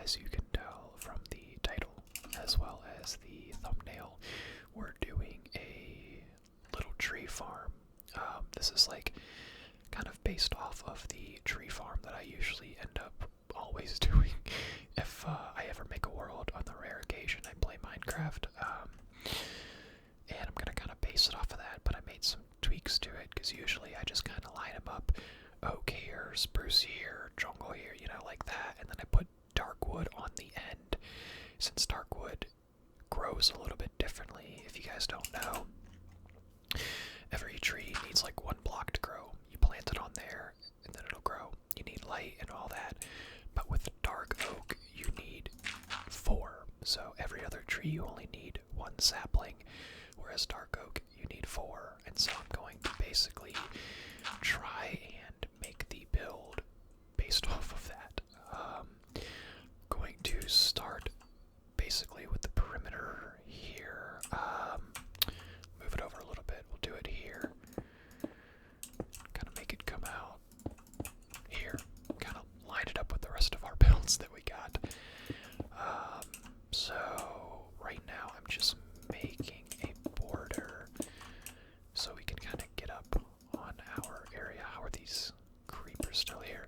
as you can tell from the title as well as the thumbnail, we're doing a little tree farm. This is like kind of based off of the tree farm that I usually end up always doing if I ever make a world. On the rare occasion I play Minecraft, and I'm gonna kind of base it off of that, but I made some tweaks to it because usually I just kind of line them up: oak here, spruce here, jungle here, you know, like that, and then I put dark wood on the end, since dark wood grows a little bit differently. If you guys don't know, every tree needs like 1 block to grow. You plant it on there and then it'll grow. You need light and all that. But with dark oak, you need 4. So every other tree you only need 1 sapling, whereas dark oak you need 4. And so I'm going to basically try and make the build based off of that. Going to start basically with the perimeter here. Move it over a little bit. We'll do it here. Kind of make it come out here. Kind of line it up with the rest of our builds that we got. So right now I'm just making a border so we can kind of get up on our area. How are these creepers still here?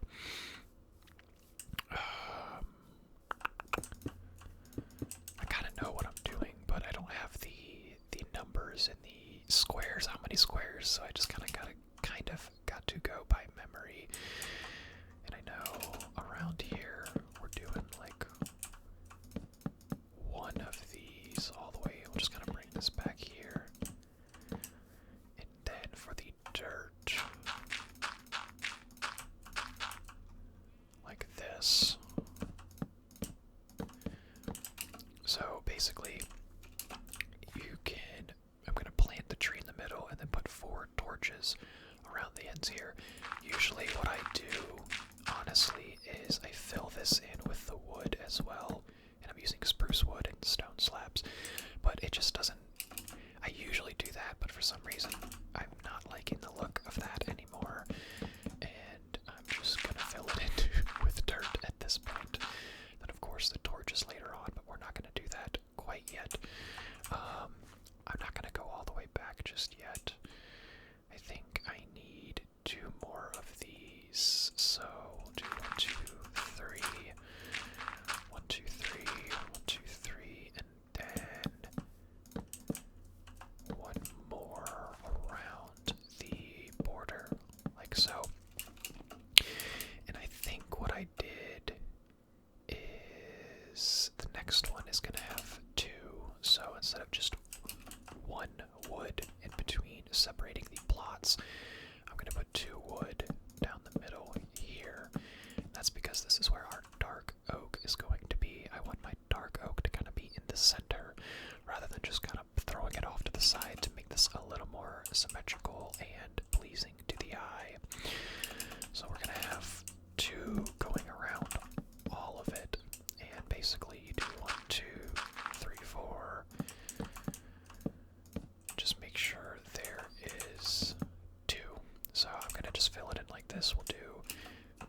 I kind of know what I'm doing, but I don't have the numbers and the squares, how many squares, so I just kind of got to go by memory. And I know around here we're doing like 1 of these all the way. We'll just kind of bring this back here. And then for the dirt, like this. So basically, I'm going to plant the tree in the middle and then put 4 torches around the ends here. Usually what I do, honestly, is I fill this in with the wood as well. And I'm using spruce wood and stone slabs. But it just doesn't... I usually do that, but for some reason I'm not liking the look of that anymore. And I'm just going to fill it in with dirt at this point. Then of course the torches later on, but we're not going to do that quite yet. I'm not going to go all the way back just yet. I think I need 2 more of these. So we'll do 1, 2, 3. 1, 2, 3. 1, 2, 3. And then 1 more around the border, like so. And I think what I did is the next one is going to have 2. So instead of just 1 wood in between separating the plots, I'm going to put 2 wood down the middle here. That's because this is where our dark oak is going to be. I want my dark oak to kind of be in the center rather than just kind of throwing it off to the side, to make this a little more symmetrical and pleasing to the eye. So we're going to have 2 going around all of it, and basically you do 1, 2, 3, 4. Just make sure there is 2. So I'm going to just fill it in like this. We'll do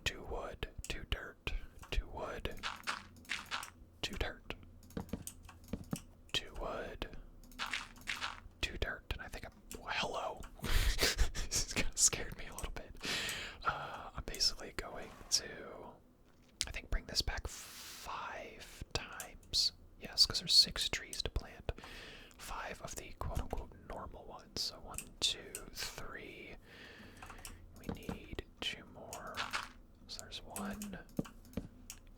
2 wood, 2 dirt, 2 wood, 2 dirt, 2 wood, 2 dirt. And I think hello. This kind of scared me a little bit. I'm basically going to, I think, bring this back 5 times. Yes, because there's 6 trees to plant. 5 of the quote-unquote normal ones. So 1, 2, 3. We need 2 more. So there's 1.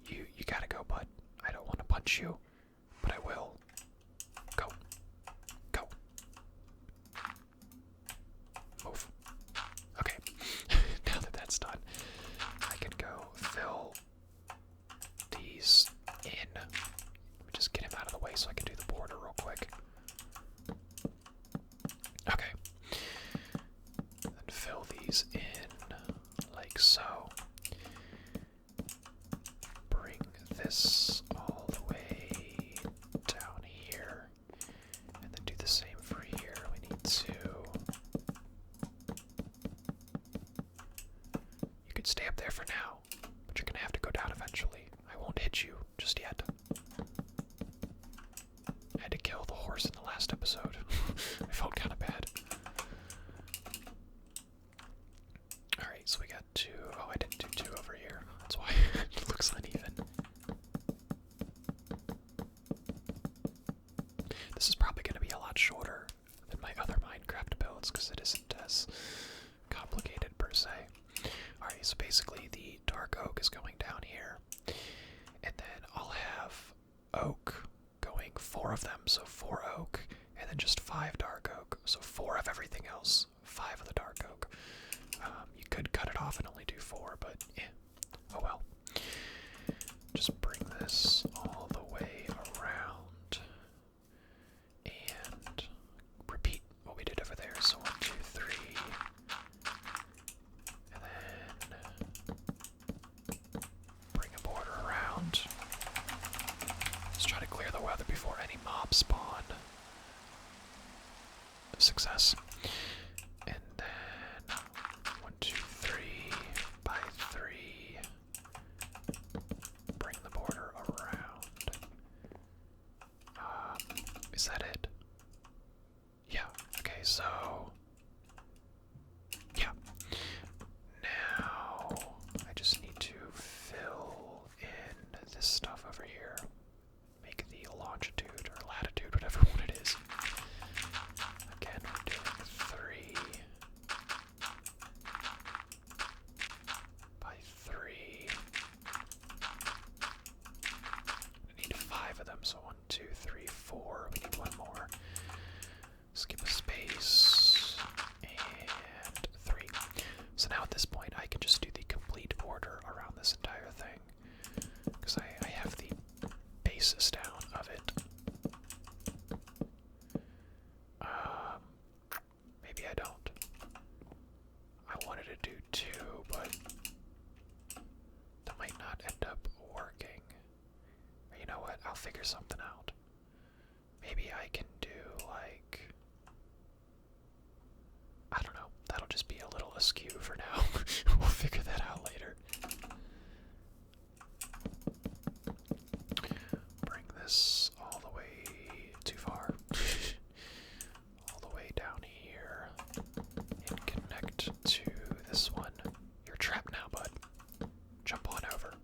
You gotta go, bud. I don't want to punch you, but I will. Go. Go. Move. Okay. Now that that's done, I can go fill these in. Let me just get him out of the way so I can do the border real quick. Okay. Then fill these in like so. Bring this all the way down here. And then do the same for here. We need 2. You could stay up there for now, but you're gonna have to go down eventually. I won't hit you just yet. I had to kill the horse in the last episode. I felt kind of bad. Alright, so we got 2. Oh, I didn't do 2 over here. That's why it looks uneven. This is probably going to be a lot shorter than my other Minecraft builds because it isn't as complicated per se. Alright, so basically the dark oak is going down here. And then I'll have oak going 4 of them, so 4 oak, and then just 5 dark oak, so 4 of everything else, 5 of the dark oak. You could cut it off and only do 4, but oh well. Just bring this all the way around and repeat what we did over there. So 1, 2, 3, and then bring a border around. Let's try to clear the weather before any mobs spawn. Success. And then 1, 2, 3 by 3. Bring the border around. Is that it? Yeah. Okay, so yeah. Now I just need to fill in this stuff over here. Make the longitude or latitude, whatever one it is. Again, we're doing 3 by 3. I need 5 of them, so 1, 2, 3, 4. We need 1 more. Skip a space and 3. So now at this point, I can just do the complete border around this entire thing because I have the basis down of it. Maybe I don't. I wanted to do 2, but that might not end up working. Or you know what? I'll figure something out. Maybe I can do like, I don't know. That'll just be a little askew for now. We'll figure that out later. Bring this all the way too far. All the way down here. And connect to this one. You're trapped now, bud. Jump on over.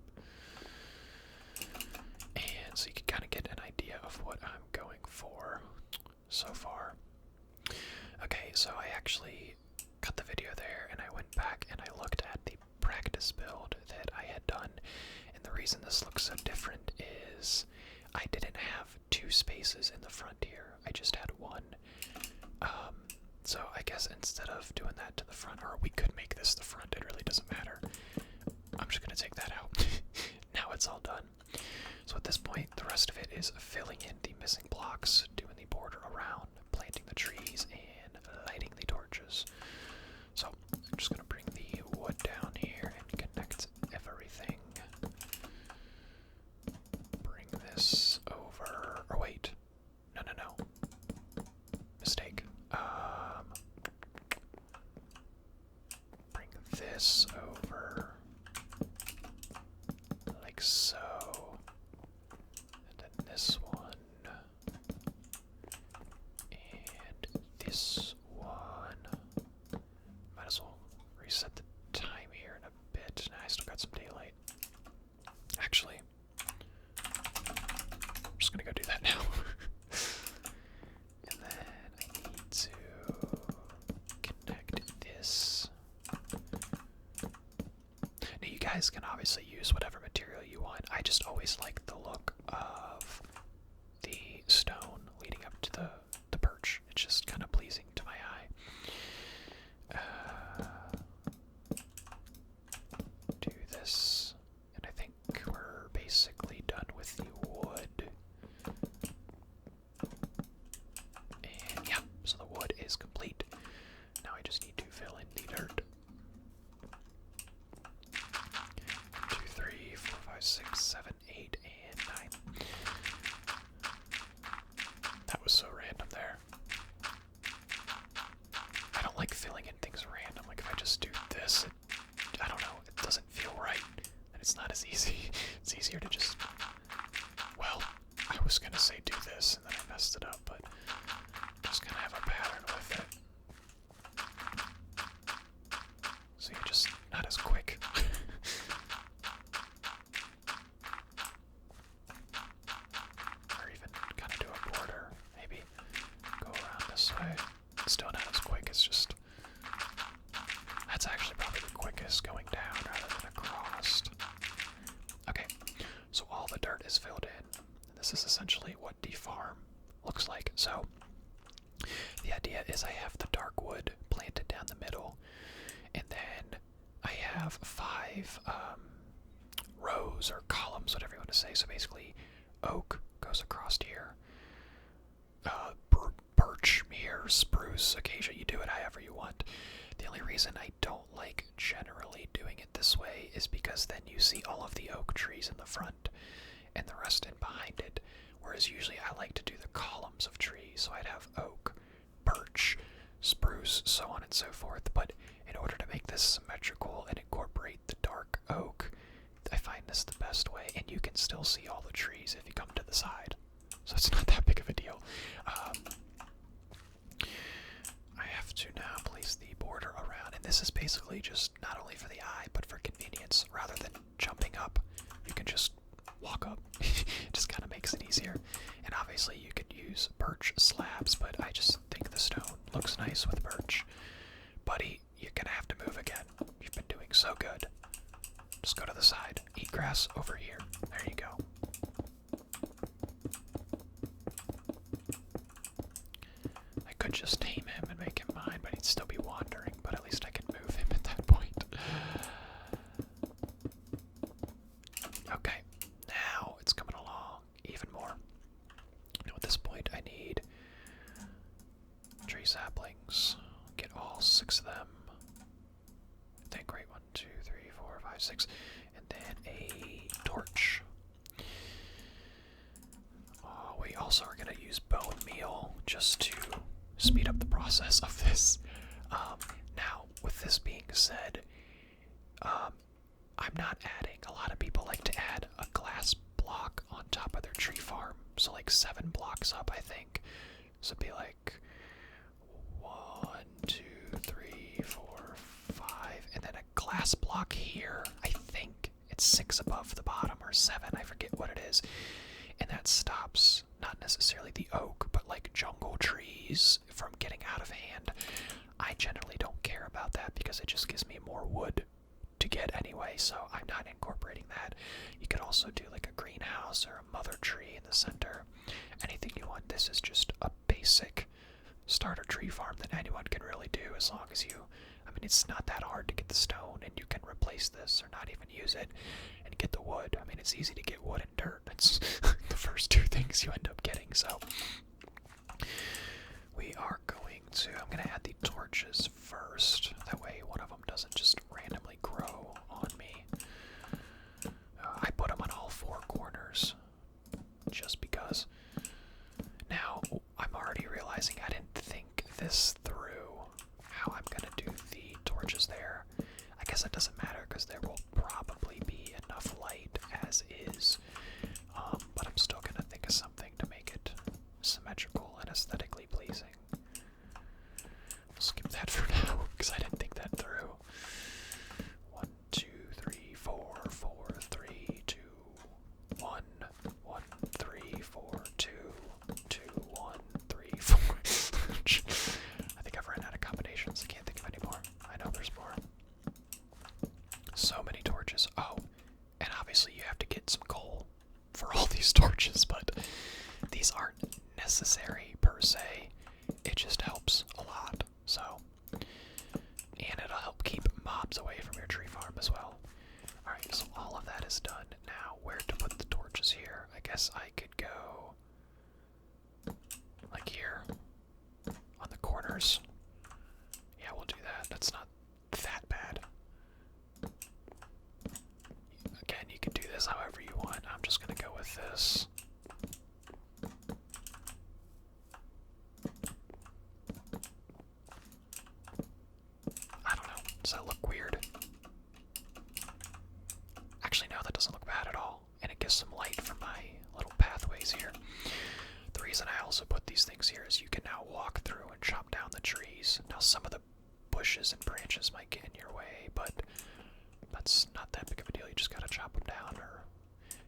And so you can kind of get an idea of what I'm going for so far. Okay, so I actually cut the video there and I went back and I looked at the practice build that I had done. And the reason this looks so different is I didn't have 2 spaces in the front here. I just had 1. So I guess instead of doing that to the front, or we could make this the front, it really doesn't matter. I'm just going to take that out. Now it's all done. So at this point, the rest of it is filling in the missing blocks, doing the border around, planting the trees, and lighting the torches. So I'm just going to bring the wood down here and connect everything. Bring this over. Or wait. No. Mistake. Bring this over. Like so. And then this one. And this one. Might as well reset the time here in a bit. Nah, I still got some daylight. Actually, I'm just gonna go do that now. And then I need to connect this. Now you guys can obviously use whatever material you want. I just always like the look of the stone leading up to the perch. It's just kind of pleasing to my eye. Do this, and I think we're basically done with the wood. And yeah, so the wood is complete. Now I just need to fill in the dirt. 1, 2, 3, 4, 5, 6, 7, 8, and 9. That was so random there. I don't like filling in things random. Like if I just do this, I don't know, it doesn't feel right. And it's not as easy. It's easier to just was gonna say do this and then I messed it up, but just gonna have a pattern with it. So you're just not as quick. Or even kind of do a border, maybe go around this way. Still not as quick, it's just, that's actually probably the quickest, going down rather than across. Okay, so all the dirt is filled in. This is essentially what defarm looks like. So the idea is I have the dark wood planted down the middle, and then I have 5 rows or columns, whatever you want to say. So basically oak goes across here, birch here, spruce, acacia, you do it however you want. The only reason I don't like generally doing it this way is because then you see all of the oak trees in the front and the rest in behind it, whereas usually I like to do the columns of trees, so I'd have oak, birch, spruce, so on and so forth. But in order to make this symmetrical and incorporate the dark oak, I find this the best way, and you can still see all the trees if you come to the side, so it's not that big of a deal. I have to now place the border around, and this is basically just not only for the eye, but for convenience. Rather than jumping up, you can just walk up. It just kind of makes it easier. And obviously you could use birch slabs, but I just think the stone looks nice with birch. Buddy, you're gonna have to move again. You've been doing so good. Just go to the side. Eat grass over here. There you go. I could just tame him and make him mine, but he'd still be wandering, but at least I can move him at that point. Okay, now it's coming along even more. Now at this point I need tree saplings. Get all 6 of them. I think, right, 1, 2, 3, 4, 5, 6. And then a torch. We also are going to use bone meal just to speed up the process of this. Now, with this being said, I'm not adding. A lot of people like to add a glass block on top of their tree farm. So like 7 blocks up, I think. So it'd be like 1, 2, 3, 4, 5, and then a glass block here. I think it's 6 above the bottom, or 7, I forget what it is. And that stops not necessarily the oak, but like jungle trees from getting out of hand. I generally don't care about that because it just gives me more wood to get anyway, so I'm not incorporating that. You could also do like a greenhouse or a mother tree in the center. Anything you want. This is just a basic starter tree farm that anyone can really do, as long as you, I mean, it's not that hard to get the stone, and you can replace this or not even use it and get the wood. I mean, it's easy to get wood and dirt. That's the first 2 things you end up getting. So we are going to, I'm going to add the torches first. That way one of them doesn't just randomly grow on me. I put them on all 4 corners just because. Now, I'm already realizing I didn't think this through, how I'm going to do the torches there. I guess it doesn't matter because there will probably be enough light as is, but I'm still going to think of something to make it symmetrical and aesthetically pleasing. We'll skip that for now because I didn't think that through. 1, 2, 3, 4, 4, 3, 2, 1, 1, 3, 4, 2, 2, 1, 3, 4. I think I've run out of combinations. I can't think of any more. I know there's more. So many torches. Oh, and obviously you have to get some coal for all these torches, but these aren't necessary per se. It just helps a lot. So, and it'll help keep mobs away from your tree farm as well. Alright, so all of that is done. Now, where to put the torches here? I guess I could go like here on the corners. Yeah, we'll do that. That's not that bad. Again, you can do this however you want. I'm just gonna go with this. I don't know. Does that look weird? Actually, no, that doesn't look bad at all. And it gives some light from my little pathways here. the trees. Now some of the bushes and branches might get in your way, but that's not that big of a deal. You just gotta chop them down or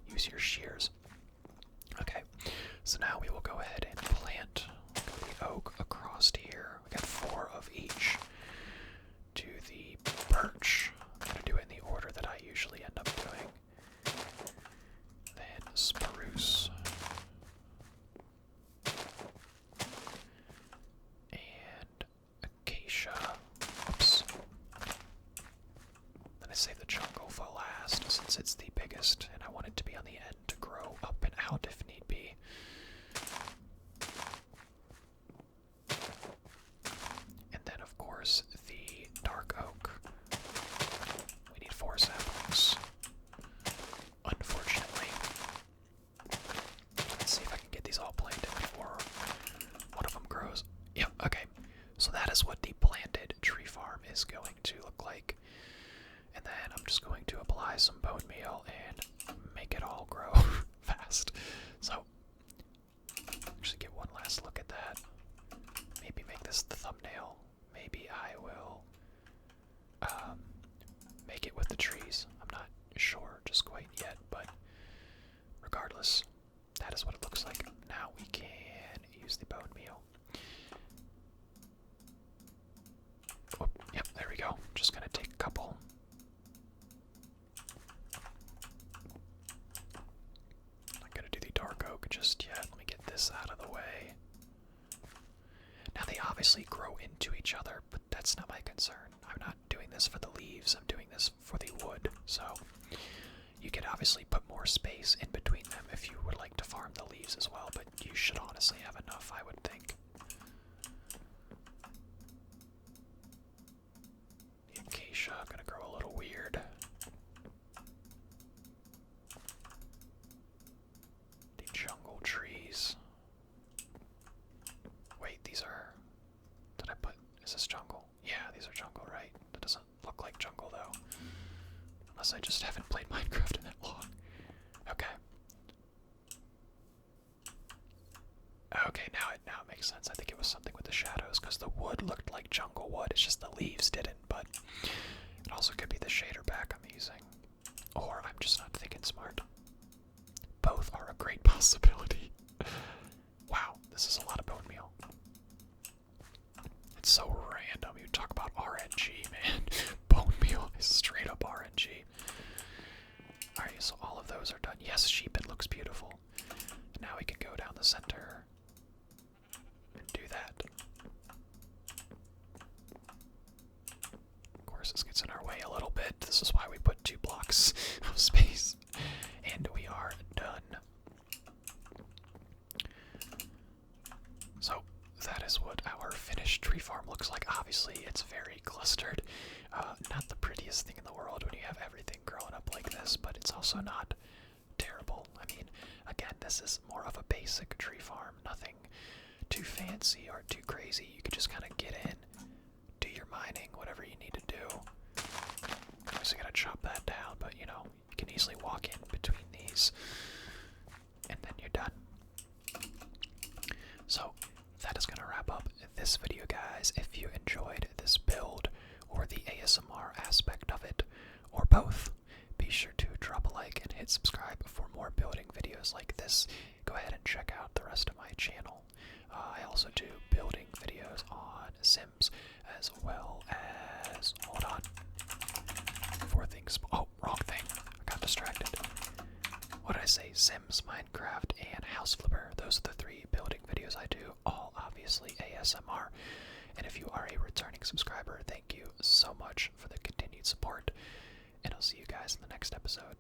use your shears. Okay, so now we will go ahead and plant the oak across here. We got 4 of each. To the birch. I'm gonna do it in the order that I usually end up doing. Then spruce. And acacia. Oops. Then I save the jungle for last since it's the biggest and I want it to be on the end to grow up and out if need be. And then of course the dark oak. We need 4 saplings. Unfortunately. Let's see if I can get these all planted before one of them grows. Yep, okay. So that is what the planted tree farm is going to look like. And then I'm just going to apply some bone meal and make it all grow fast. So, actually get one last look at that. Maybe make this the thumbnail. Maybe I will make it with the trees. I'm not sure just quite yet, but regardless, that is what it looks like. Now we can use the bone meal. Oh, yep, there we go. Just gonna take a couple. Not gonna do the dark oak just yet. Let me get this out of the way. Now they obviously grow into each other, but that's not my concern. I'm not doing this for the leaves, I'm doing this for the wood. So you could obviously put more space in between them if you would like to farm the leaves as well, but you should honestly have enough, I would think. The acacia gonna grow a little weird. The jungle trees. Wait, these are... Did I put... Is this jungle? Yeah, these are jungle, right? That doesn't look like jungle, though. Unless I just haven't played Minecraft in that long. Okay. Okay, now it makes sense. I think it was something with the shadows, because the wood looked like jungle wood. It's just the leaves didn't, but it also could be the shader pack I'm using. Or I'm just not thinking smart. Both are a great possibility. Wow, this is a lot of bone meal. It's so random. You talk about RNG, man. Bone meal is straight up RNG. Alright, so all of those are done. Yes, sheep, it looks beautiful. Now we can go down the center and do that. Of course, this gets in our way a little bit. This is why we put 2 blocks of space. And we are done. So, that is what our finished tree farm looks like. Obviously, it's very clustered. Not the prettiest thing in the world when you have everything growing up like this, but it's also not terrible. I mean, again, this is more of a basic tree farm. Nothing too fancy or too crazy. You could just kind of get in, do your mining, whatever you need to do. Obviously, gotta chop that down, but you know, you can easily walk in between these, and then you're done. So, that is going to wrap up this video, guys. If you enjoyed this build, or the ASMR aspect of it, or both, be sure to drop a like and hit subscribe for more building videos like this. Go ahead and check out the rest of my channel. I also do building videos on Sims, as well as, hold on, 4 things, oh, wrong thing, I got distracted. What did I say? Sims, Minecraft, and House Flipper. Those are the 3 building videos I do, all obviously ASMR. And if you are a returning subscriber, thank you so much for the continued support. And I'll see you guys in the next episode.